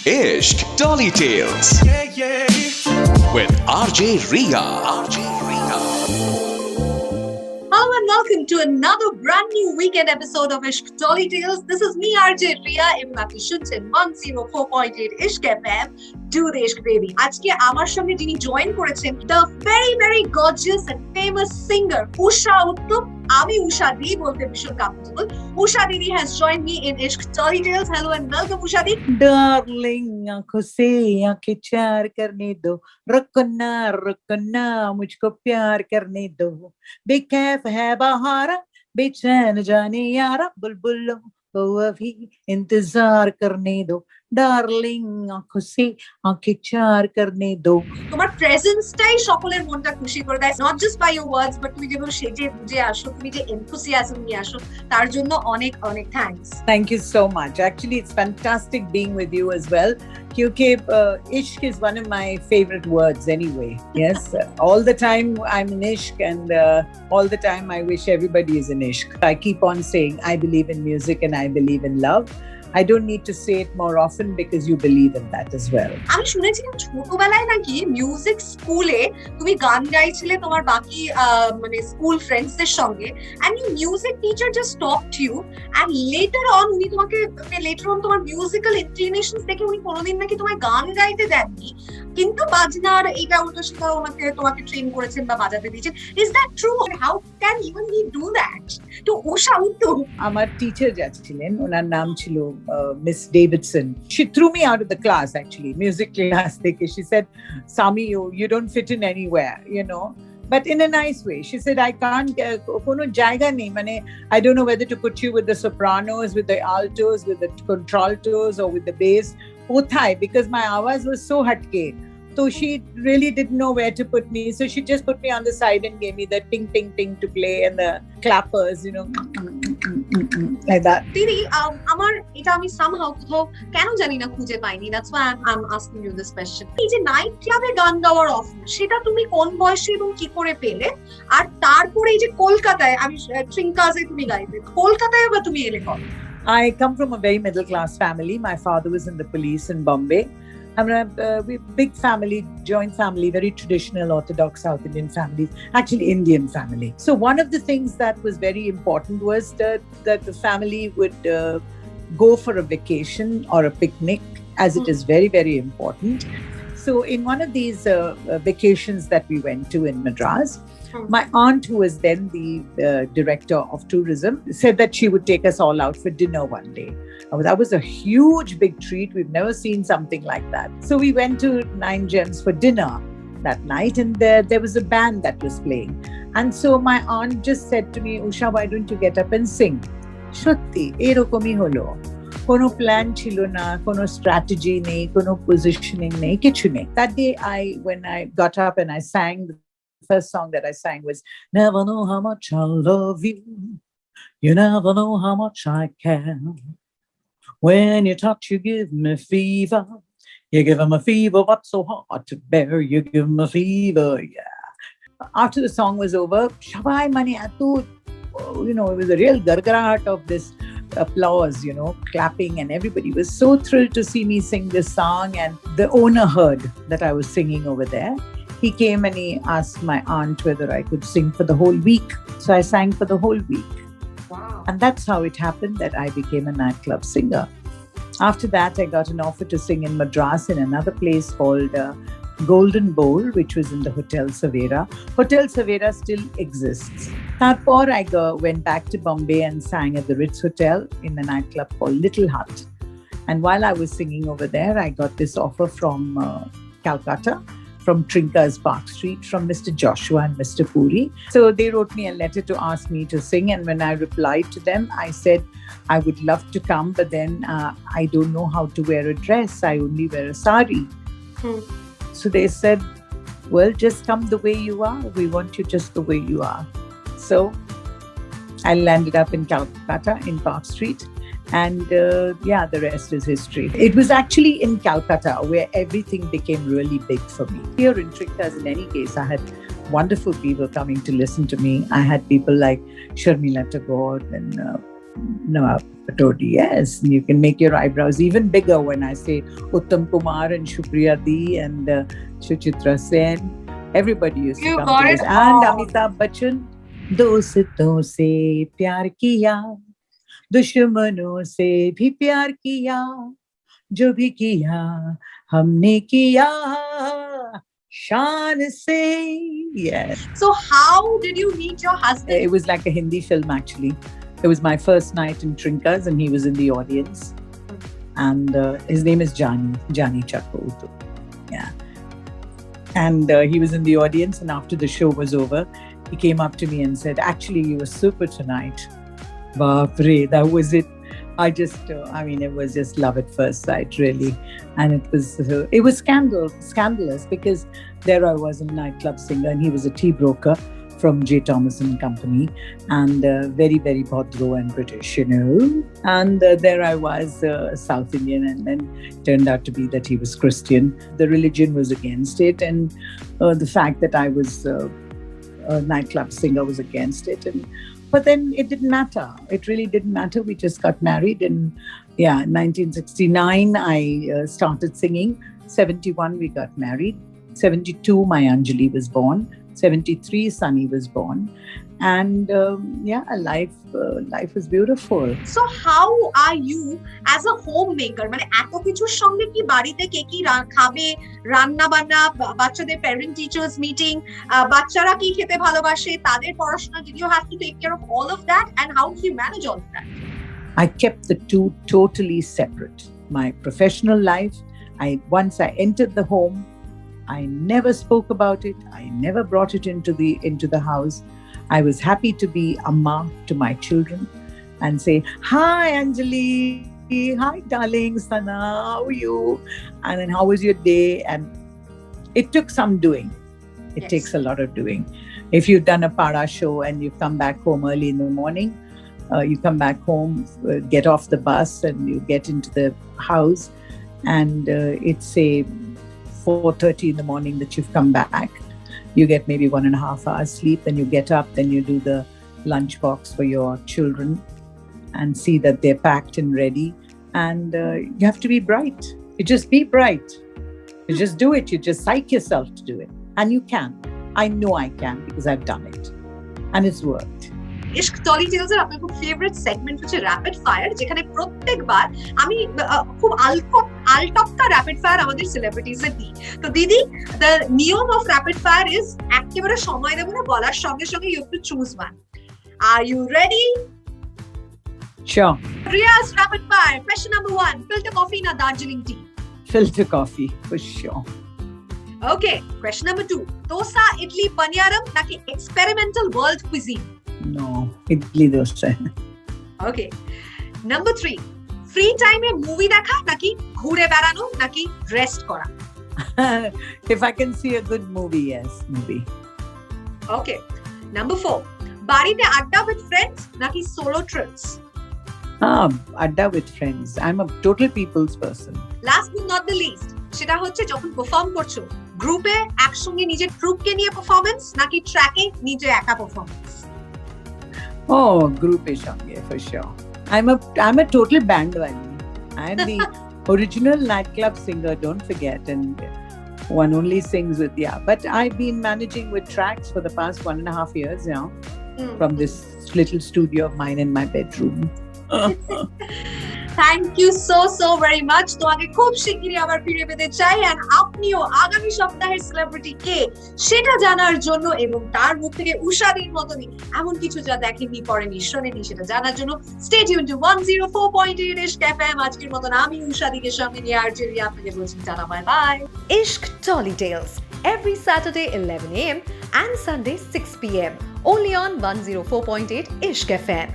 Ishq Tolly Tales with RJ Riya. Hello and welcome to another brand new weekend episode of Ishq Tolly Tales. This is me, RJ Riya, এবং আপনি শুনছেন 104.8 Ishq FM. Do the Ishq baby. আজকে আমার সঙ্গে যিনি join করেছেন, the very gorgeous and famous singer Usha Uthup. আমি Usha Di বলতে ভীষণ comfortable. Usha Didi has joined me in Ishq Tolly Tales. Hello and welcome, Usha Di. Darling, आंखों से आंखें चार करने दो, रुको ना मुझको प्यार करने दो, बेकैफ है बहारा, बेचैन जाने यारा, बुलबुलों को अभी इंतजार करने दो, डार्लिंग आंखों से आंखें चार करने दो। তোমার প্রেজেন্সটাই সকলের মনটা খুশি করে দেয়, not just by your words, but তুমি যেভাবে সেজে বুঝে আসো, তুমি যে enthusiasm নিয়ে আসো, তার জন্য অনেক thanks. Thank you so much. Actually, it's fantastic being with you as well. Kyunki ishq is one of my favorite words anyway. Yes, all the time I'm in ishq, and all the time I wish everybody is in ishq. I keep on saying I believe in music and I believe in love. I don't need to say it more often because you believe in that as well. আমি শুনেছিলাম ছোটবেলায় নাকি music স্কুলে তুমি গান গাইছিলে তোমার বাকি মানে স্কুল ফ্রেন্ডসদের সঙ্গে, and your music teacher just stopped you, and later on উনি তোমাকে তোমার মিউজিক্যাল ইনক্লিনেশনস দেখে উনি কোনোদিন নাকি তোমায় গান গাইতে দেননি, কিন্তু বাজনার এইটা ওটা সেটা তোমাকে ট্রেন করেছেন বা বাজাতে দিয়েছেন. Is that true? How can even he do that to Usha Uthup? আমার টিচার যাচ্ছিলেন, ওনার নাম ছিল Miss Davidson. She threw me out of the class, actually, music class. She said, Sami, you don't fit in anywhere, you know. But in a nice way. She said, I can't, kono jayga nahi, mane, I don't know whether to put you with the sopranos, with the altos, with the contraltos, or with the bass. Kothai, because my awaz was so hatke. So she really didn't know where to put me. So she just put me on the side and gave me the ting ting ting to play and the clappers, you know, like that. Didi, আমার এটা আমি somehow কোথাও কেন জানি না খুঁজে পাইনি. That's why I'm asking you this question. এই যে নাইট ক্লাবে গান গাওয়ার অফার, সেটা তুমি কোন বয়সে এবং কি করে পেলে? আর তারপরে এই যে কলকাতায় আমি ট্রিঙ্কাজে তুমি গাইতে, কলকাতায় বা তুমি এলে কবে? I come from a very middle class family. My father was in the police in Bombay. I'm a big family, joint family, very traditional Orthodox South Indian family, actually Indian family. So one of the things that was very important was that the family would go for a vacation or a picnic, as it is very important. So in one of these vacations that we went to in Madras, my aunt, who was then the director of tourism, said that she would take us all out for dinner one day. That was a huge, big treat. We've never seen something like that. So we went to Nine Gems for dinner that night, and there was a band that was playing. And so my aunt just said to me, Usha, why don't you get up and sing? Shotti, erokomi holo. Kono plan chilo na, kono strategy nei, kono positioning nei, kichu nei. That day, when I got up and I sang, the first song that I sang was, never know how much I love you. You never know how much I can. When you touch, you give me fever. You give me fever, what's so hard to bear? You give me fever, yeah. After the song was over, Shabai Mani Atu, you know, it was a real gargarahat of this applause, you know, clapping, and everybody was so thrilled to see me sing this song. And the owner heard that I was singing over there. He came and he asked my aunt whether I could sing for the whole week. So I sang for the whole week. Wow. And that's how it happened that I became a nightclub singer. After that, I got an offer to sing in Madras in another place called Golden Bowl, which was in the Hotel Savera. Hotel Savera still exists. Tarpor, I went back to Bombay and sang at the Ritz Hotel in a nightclub called Little Hut. And while I was singing over there, I got this offer from Calcutta, from Trinka's Park Street, from Mr. Joshua and Mr. Puri. So they wrote me a letter to ask me to sing. And when I replied to them, I said, I would love to come, but then I don't know how to wear a dress. I only wear a sari. So they said, well, just come the way you are. We want you just the way you are. So I landed up in Calcutta, in Park Street. And the rest is history. It was actually in Calcutta where everything became really big for me. Here in Trinkas, in any case, I had wonderful people coming to listen to me. I had people like Sharmila Tagore and No, Patodi, yes. You can make your eyebrows even bigger when I say Uttam Kumar and Shukriya Di and Suchitra Sen. Everybody used to You come got to it this. And all. Amitabh Bachchan, दोस्तों से प्यार किया, दुश्मनों से भी प्यार किया, जो भी किया हमने किया शान से. Yes. So how did you meet your husband? It was like a Hindi film, actually. It was my first night in Trinkas, and he was in the audience. And his name is Jani Chakko. Yeah. And he was in the audience, and after the show was over, he came up to me and said, "Actually, you were super tonight." Baapre, that was it. I just, it was just love at first sight, really. And it was scandalous, because there I was, a nightclub singer, and he was a tea broker from J. Thomas and Company, and very, very Bhadro and British, And there I was, South Indian, and then turned out to be that he was Christian. The religion was against it, and the fact that I was a nightclub singer was against it. But then it didn't matter. It really didn't matter. We just got married. And in 1969, I started singing. 71, we got married. 72, my Anjali was born. 73, Sunny was born. And life was beautiful. So how are you as a homemaker? মানে এত কিছুর সঙ্গে কি বাড়িতে কে কি খাবে, রান্না বান্না, বাচ্চাদের parent teachers meeting, বাচ্চারা কি খেতে ভালোবাসে, তাদের পড়াশোনা, did you have to take care of all of that, and how did you manage all of that? I kept the two totally separate. My professional life, once I entered the home, I never spoke about it. I never brought it into the house. I was happy to be Amma to my children and say, "Hi, Anjali. Hi, darling. Sana, how are you? And then how was your day?" And it took some doing. It takes a lot of doing. If you've done a para show and you come back home early in the morning, you come back home, get off the bus, and you get into the house, and it's say 4:30 in the morning that you've come back. You get maybe 1.5 hours sleep, then you get up, then you do the lunch box for your children and see that they're packed and ready. And you have to be bright. You just be bright. You just do it. You just psych yourself to do it. And you can. I know I can, because I've done it. And it's worked. Ishq Tolly Tales এর আপনার খুব favourite segment হচ্ছে rapid fire, যেখানে প্রত্যেকবার আমি খুব আলটপকা rapid fire আমাদের celebrities এর দিই। তো দিদি, the নিয়ম of rapid fire is একেবারে সময় দেব না, বলার সঙ্গে সঙ্গে you have to choose one. Are you ready? Sure. Riya's rapid fire. Question number 1, filter coffee na Darjeeling tea? Filter coffee, for sure. Okay. Question number 2, dosa, idli, paniyaram naki experimental world cuisine? No, idli dosa. Okay. Number 3, free time e movie দেখা নাকি ঘুরে বেড়ানো নাকি rest করা? If I can see a good movie, yes, movie. Okay. Number 4, বাড়িতে আড্ডা with friends নাকি solo trips? Adda with friends. I'm a total people's person. Last but not the least, সেটা হচ্ছে যখন পারফর্ম করছো, গ্রুপে একসঙ্গে নিজের ট্রুপকে নিয়ে পারফরম্যান্স নাকি ট্র্যাকে নিজে একা performance? Oh, group Shange, for sure. I'm a total bandwagon. I'm the original nightclub singer, don't forget, and one only sings with, but I've been managing with tracks for the past 1.5 years now, from this little studio of mine in my bedroom. Thank you so very much. তো আগে খুব শিগগিরই আবার ফিরে পেতে চাই, and আপনিও আগামী সপ্তাহের সেলিব্রিটি কে সেটা জানার জন্য এবং তার মুখ থেকে উষাদির মতনই এমন কিছু যা দেখেননি, পড়েননি, শোনেননি, সেটা জানার জন্য stay tuned to 104.8 Ishq FM. আজকের মতন আমি উষাদিকে সঙ্গে নিয়ে RJ Riya আপনাকে বলছি tata, bye bye. Ishq Tolly Tales, every Saturday 11 a.m. and Sunday 6 p.m. only on 104.8 Ishq FM.